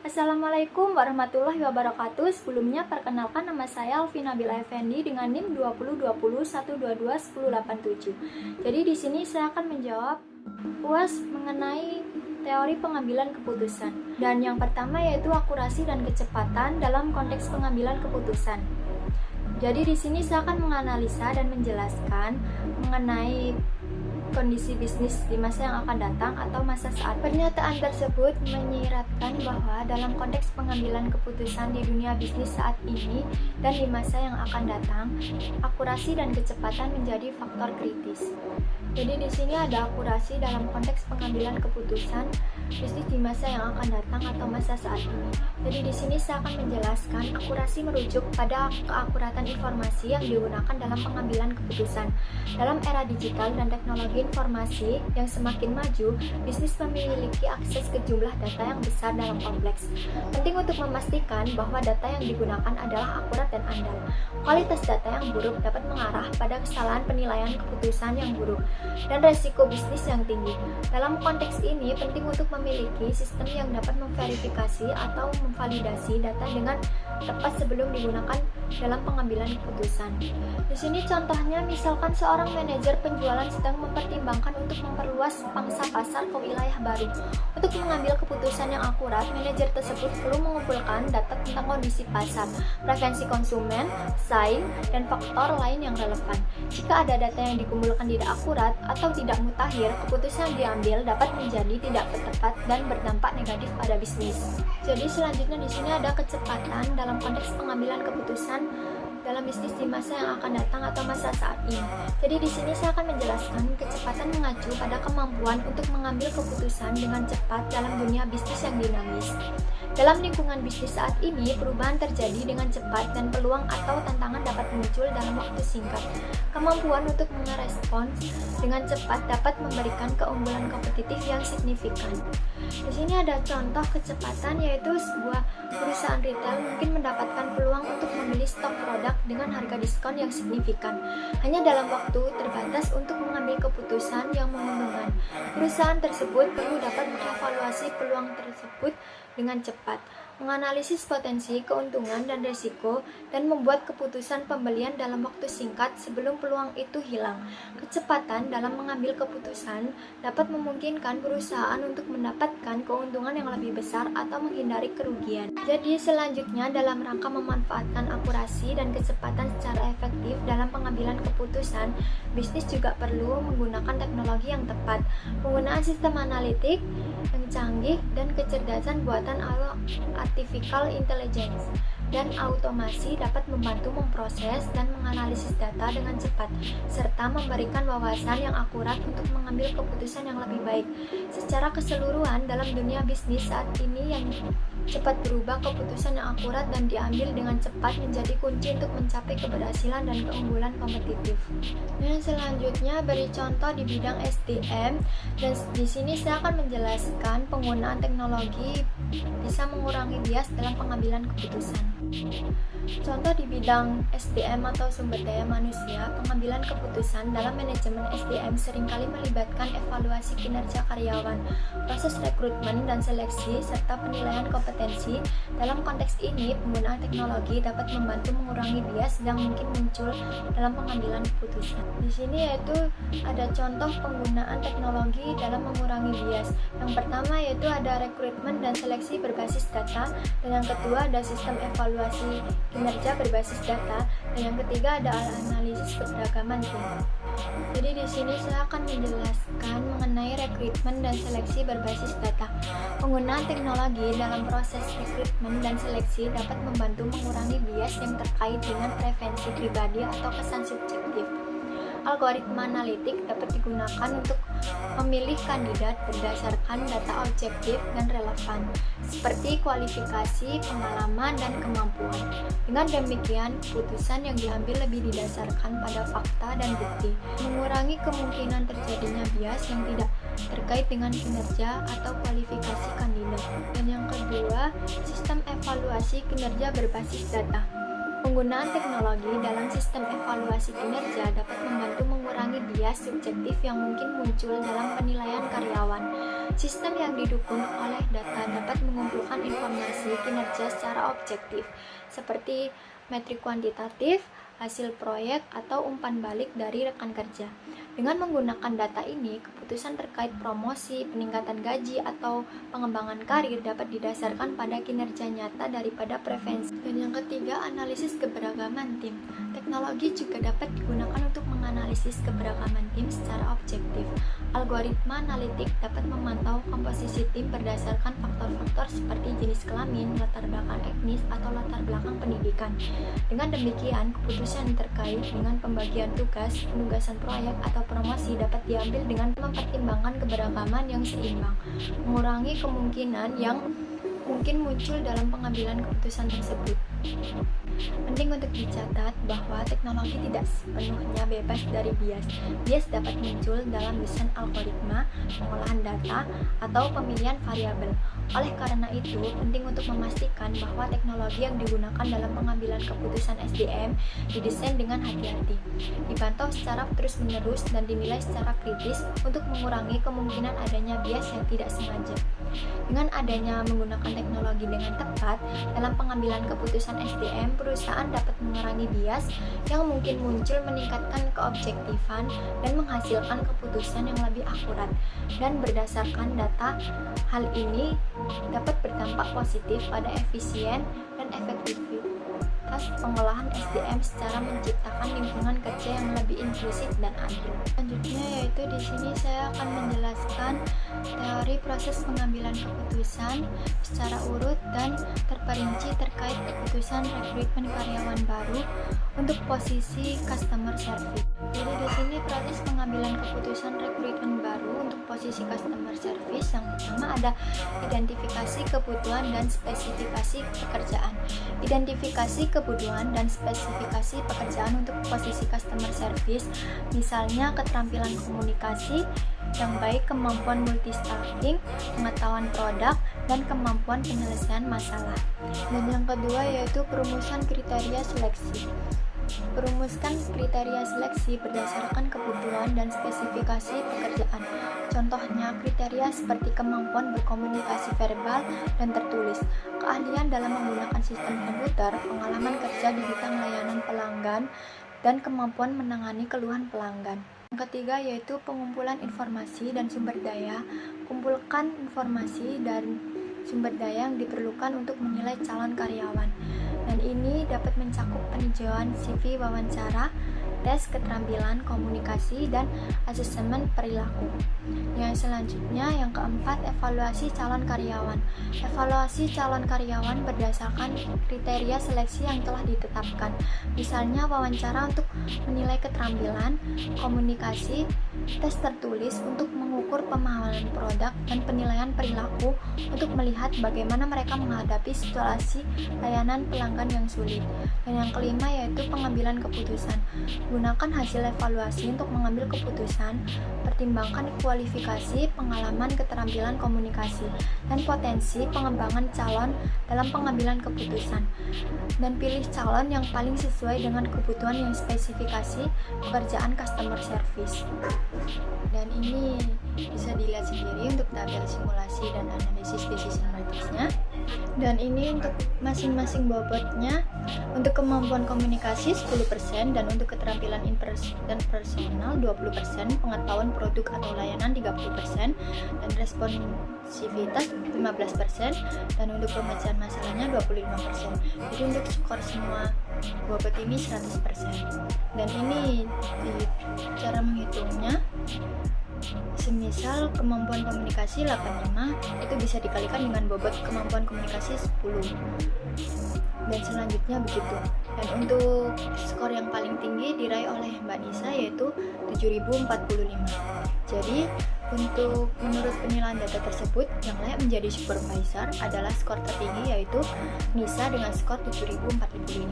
Assalamualaikum warahmatullahi wabarakatuh. Sebelumnya perkenalkan, nama saya Alvina Bila Effendi dengan NIM 202012121087. Jadi di sini saya akan menjawab UAS mengenai teori pengambilan keputusan. Dan yang pertama yaitu akurasi dan kecepatan dalam konteks pengambilan keputusan. Jadi di sini saya akan menganalisa dan menjelaskan mengenai kondisi bisnis di masa yang akan datang atau masa saat. Pernyataan tersebut menyiratkan bahwa dalam konteks pengambilan keputusan di dunia bisnis saat ini dan di masa yang akan datang, akurasi dan kecepatan menjadi faktor kritis. Jadi di sini ada akurasi dalam konteks pengambilan keputusan bisnis di masa yang akan datang atau masa saat ini. Jadi di sini saya akan menjelaskan akurasi merujuk pada keakuratan informasi yang digunakan dalam pengambilan keputusan. Dalam era digital dan teknologi informasi yang semakin maju, bisnis memiliki akses ke jumlah data yang besar dalam kompleks. Penting untuk memastikan bahwa data yang digunakan adalah akurat dan andal. Kualitas data yang buruk dapat mengarah pada kesalahan penilaian keputusan yang buruk dan resiko bisnis yang tinggi. Dalam konteks ini, penting untuk memiliki sistem yang dapat memverifikasi atau memvalidasi data dengan tepat sebelum digunakan dalam pengambilan keputusan. Di sini contohnya, misalkan seorang manajer penjualan sedang mempertimbangkan untuk memperluas pangsa pasar ke wilayah baru. Untuk mengambil keputusan yang akurat, manajer tersebut perlu mengumpulkan data tentang kondisi pasar, preferensi konsumen, saing, dan faktor lain yang relevan. Jika ada data yang dikumpulkan tidak akurat atau tidak mutakhir, keputusan yang diambil dapat menjadi tidak tepat dan berdampak negatif pada bisnis. Jadi selanjutnya di sini ada kecepatan dalam konteks pengambilan keputusan dalam bisnis di masa yang akan datang atau masa saat ini. Jadi di sini saya akan menjelaskan kecepatan mengacu pada kemampuan untuk mengambil keputusan dengan cepat dalam dunia bisnis yang dinamis. Dalam lingkungan bisnis saat ini, perubahan terjadi dengan cepat dan peluang atau tantangan dapat muncul dalam waktu singkat. Kemampuan untuk merespons dengan cepat dapat memberikan keunggulan kompetitif yang signifikan. Di sini ada contoh kecepatan, yaitu sebuah perusahaan retail mungkin mendapatkan peluang untuk membeli stok produk dengan harga diskon yang signifikan hanya dalam waktu terbatas untuk mengambil keputusan yang menguntungkan. Perusahaan tersebut perlu dapat mengevaluasi peluang tersebut dengan cepat, menganalisis potensi, keuntungan, dan risiko, dan membuat keputusan pembelian dalam waktu singkat sebelum peluang itu hilang. Kecepatan dalam mengambil keputusan dapat memungkinkan perusahaan untuk mendapatkan keuntungan yang lebih besar atau menghindari kerugian. Jadi selanjutnya, dalam rangka memanfaatkan akurasi dan kecepatan secara efektif dalam pengambilan keputusan, bisnis juga perlu menggunakan teknologi yang tepat, penggunaan sistem analitik yang canggih, dan kecerdasan buatan artificial intelligence dan automasi dapat membantu memproses dan menganalisis data dengan cepat, serta memberikan wawasan yang akurat untuk mengambil keputusan yang lebih baik. Secara keseluruhan, dalam dunia bisnis saat ini yang cepat berubah, keputusan yang akurat dan diambil dengan cepat menjadi kunci untuk mencapai keberhasilan dan keunggulan kompetitif. Dan selanjutnya beri contoh di bidang SDM, dan di sini saya akan menjelaskan penggunaan teknologi bisa mengurangi bias dalam pengambilan keputusan. Contoh di bidang SDM atau sumber daya manusia, pengambilan keputusan dalam manajemen SDM seringkali melibatkan evaluasi kinerja karyawan, proses rekrutmen dan seleksi, serta penilaian kompetensi. Dalam konteks ini, penggunaan teknologi dapat membantu mengurangi bias yang mungkin muncul dalam pengambilan keputusan. Di sini yaitu ada contoh penggunaan teknologi dalam mengurangi bias. Yang pertama yaitu ada rekrutmen dan seleksi berbasis data, dan yang kedua ada sistem evaluasi kinerja berbasis data, dan yang ketiga ada analisis keberagaman tim. Jadi di sini saya akan menjelaskan mengenai rekrutmen dan seleksi berbasis data. Penggunaan teknologi dalam proses rekrutmen dan seleksi dapat membantu mengurangi bias yang terkait dengan preferensi pribadi atau kesan subjektif. Algoritma analitik dapat digunakan untuk memilih kandidat berdasarkan data objektif dan relevan, seperti kualifikasi, pengalaman, dan kemampuan. Dengan demikian, keputusan yang diambil lebih didasarkan pada fakta dan bukti, mengurangi kemungkinan terjadinya bias yang tidak terkait dengan kinerja atau kualifikasi kandidat. Dan yang kedua, sistem evaluasi kinerja berbasis data. Penggunaan teknologi dalam sistem evaluasi kinerja dapat membantu mengurangi bias subjektif yang mungkin muncul dalam penilaian karyawan. Sistem yang didukung oleh data dapat mengumpulkan informasi kinerja secara objektif, seperti metrik kuantitatif, hasil proyek, atau umpan balik dari rekan kerja. Dengan menggunakan data ini, keputusan terkait promosi, peningkatan gaji, atau pengembangan karir dapat didasarkan pada kinerja nyata daripada preferensi. Dan yang ketiga, analisis keberagaman tim. Teknologi juga dapat digunakan untuk menganalisis keberagaman tim secara objektif. Algoritma analitik dapat memantau komposisi tim berdasarkan faktor-faktor seperti jenis kelamin, latar belakang etnis, atau latar belakang pendidikan. Dengan demikian, keputusan terkait dengan pembagian tugas, penugasan proyek, atau promosi dapat diambil dengan mempertimbangkan keberagaman yang seimbang, mengurangi kemungkinan yang mungkin muncul dalam pengambilan keputusan tersebut. Penting untuk dicatat bahwa teknologi tidak sepenuhnya bebas dari bias. Bias dapat muncul dalam desain algoritma, pengolahan data, atau pemilihan variabel. Oleh karena itu, penting untuk memastikan bahwa teknologi yang digunakan dalam pengambilan keputusan SDM didesain dengan hati-hati, dipantau secara terus-menerus, dan dinilai secara kritis untuk mengurangi kemungkinan adanya bias yang tidak sengaja. Dengan adanya menggunakan teknologi dengan tepat dalam pengambilan keputusan SDM, perusahaan dapat mengurangi bias yang mungkin muncul, meningkatkan keobjektifan, dan menghasilkan keputusan yang lebih akurat dan berdasarkan data. Hal ini dapat berdampak positif pada efisien dan efektivitas pengolahan SDM secara menciptakan lingkungan kerja yang lebih inklusif dan adil. Selanjutnya yaitu di sini saya akan menjelaskan teori proses pengambilan keputusan secara urut dan terperinci terkait keputusan rekrutmen karyawan baru untuk posisi customer service. Jadi di sini proses pengambilan keputusan rekrutmen baru untuk posisi customer service yang pertama ada identifikasi kebutuhan dan spesifikasi pekerjaan. Identifikasi kebutuhan dan spesifikasi pekerjaan untuk posisi customer service, misalnya keterampilan komunikasi yang baik, kemampuan multitasking, pengetahuan produk, dan kemampuan penyelesaian masalah. Dan yang kedua yaitu perumusan kriteria seleksi. Perumuskan kriteria seleksi berdasarkan kebutuhan dan spesifikasi pekerjaan. Contohnya, kriteria seperti kemampuan berkomunikasi verbal dan tertulis, keahlian dalam menggunakan sistem komputer, pengalaman kerja di bidang layanan pelanggan, dan kemampuan menangani keluhan pelanggan. Yang ketiga yaitu pengumpulan informasi dan sumber daya. Kumpulkan informasi dan sumber daya yang diperlukan untuk menilai calon karyawan. Dan ini dapat mencakup peninjauan CV, wawancara, tes keterampilan komunikasi, dan asesmen perilaku. Yang selanjutnya, yang keempat, evaluasi calon karyawan. Evaluasi calon karyawan berdasarkan kriteria seleksi yang telah ditetapkan. Misalnya wawancara untuk menilai keterampilan, komunikasi, tes tertulis untuk mengukur pemahaman produk, dan penilaian perilaku untuk melihat bagaimana mereka menghadapi situasi layanan pelanggan yang sulit. Dan yang kelima yaitu pengambilan keputusan. Gunakan hasil evaluasi untuk mengambil keputusan, pertimbangkan kualifikasi, pengalaman, keterampilan komunikasi, dan potensi pengembangan calon dalam pengambilan keputusan. Dan pilih calon yang paling sesuai dengan kebutuhan yang spesifikasi pekerjaan customer service. Dan ini bisa dilihat sendiri untuk tabel simulasi dan analisis decision matrix-nya. Dan ini untuk masing-masing bobotnya. Untuk kemampuan komunikasi 10%, dan untuk keterampilan dan personal 20%, pengetahuan produk atau layanan 30%, dan responsivitas 15%, dan untuk pemecahan masalahnya 25%. Jadi untuk skor semua bobot ini 100%. Dan ini di cara menghitungnya, semisal kemampuan komunikasi 85, itu bisa dikalikan dengan bobot kemampuan komunikasi 10. Dan selanjutnya begitu. Dan untuk skor yang paling tinggi diraih oleh Mbak Nisa yaitu 7045. Jadi untuk menurut penilaian data tersebut, yang layak menjadi supervisor adalah skor tertinggi yaitu Nisa dengan skor 7045.